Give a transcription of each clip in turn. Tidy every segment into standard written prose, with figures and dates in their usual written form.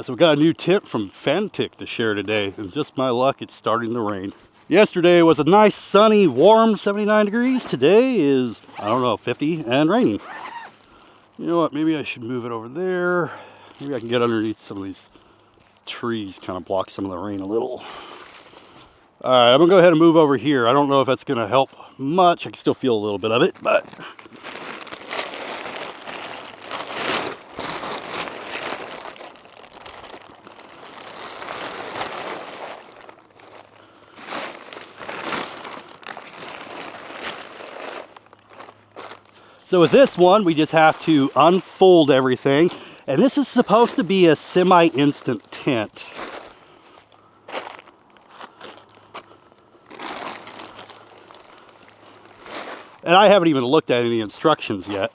So we got a new tip from Fanttik to share today, and just my luck, it's starting to rain. Yesterday was a nice, sunny, warm 79 degrees. Today is, I don't know, 50 and raining. You know what, maybe I should move it over there. Maybe I can get underneath some of these trees, kind of block some of the rain a little. All right, I'm gonna go ahead and move over here. I don't know if that's gonna help much. I can still feel a little bit of it, but so with this one, we just have to unfold everything. And this is supposed to be a semi-instant tint. And I haven't even looked at any instructions yet.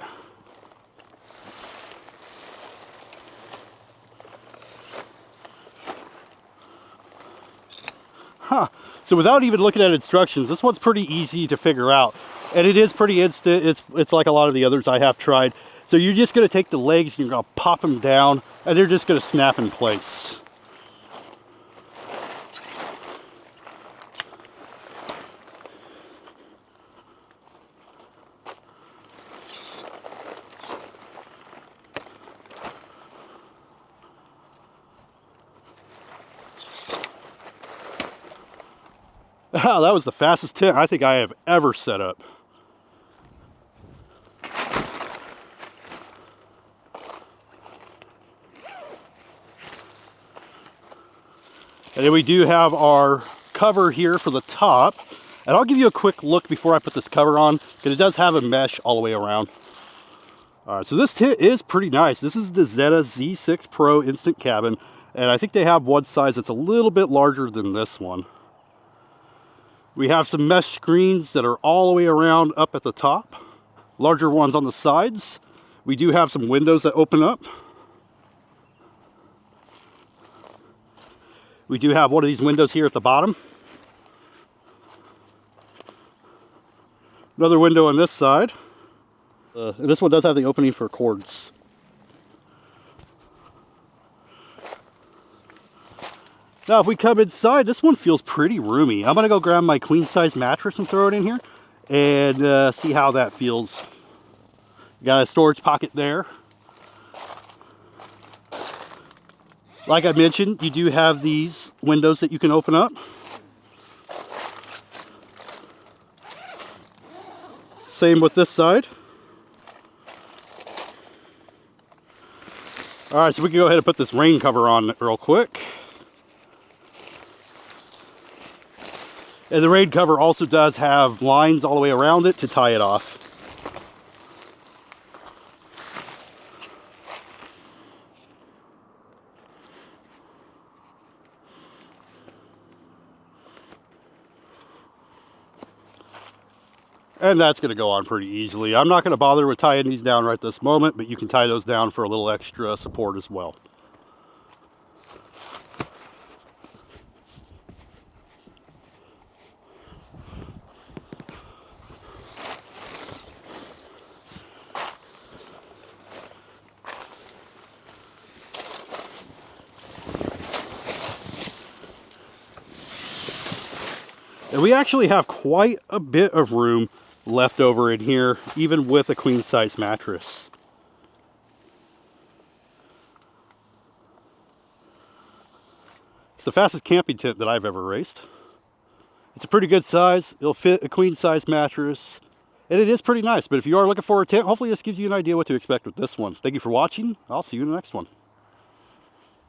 So without even looking at instructions, this one's pretty easy to figure out. And it is pretty instant. It's like a lot of the others I have tried. So you're just going to take the legs and you're going to pop them down, and they're just going to snap in place. Wow, that was the fastest tint I think I have ever set up. And then we do have our cover here for the top. And I'll give you a quick look before I put this cover on, because it does have a mesh all the way around. So this tint is pretty nice. This is the Zeta Z6 Pro Instant Cabin. And I think they have one size that's a little bit larger than this one. We have some mesh screens that are all the way around up at the top. Larger ones on the sides. We do have some windows that open up. We do have one of these windows here at the bottom. Another window on this side. And this one does have the opening for cords. Now if we come inside, this one feels pretty roomy. I'm going to go grab my queen size mattress and throw it in here and see how that feels. Got a storage pocket there. Like I mentioned, you do have these windows that you can open up. Same with this side. All right, so we can go ahead and put this rain cover on real quick. And the rain cover also does have lines all the way around it to tie it off. And that's going to go on pretty easily. I'm not going to bother with tying these down right this moment, but you can tie those down for a little extra support as well. And we actually have quite a bit of room left over in here, even with a queen size mattress. It's the fastest camping tent that I've ever raced. It's a pretty good size. It'll fit a queen size mattress, and it is pretty nice. But if you are looking for a tent, hopefully this gives you an idea what to expect with this one. Thank you for watching. I'll see you in the next one.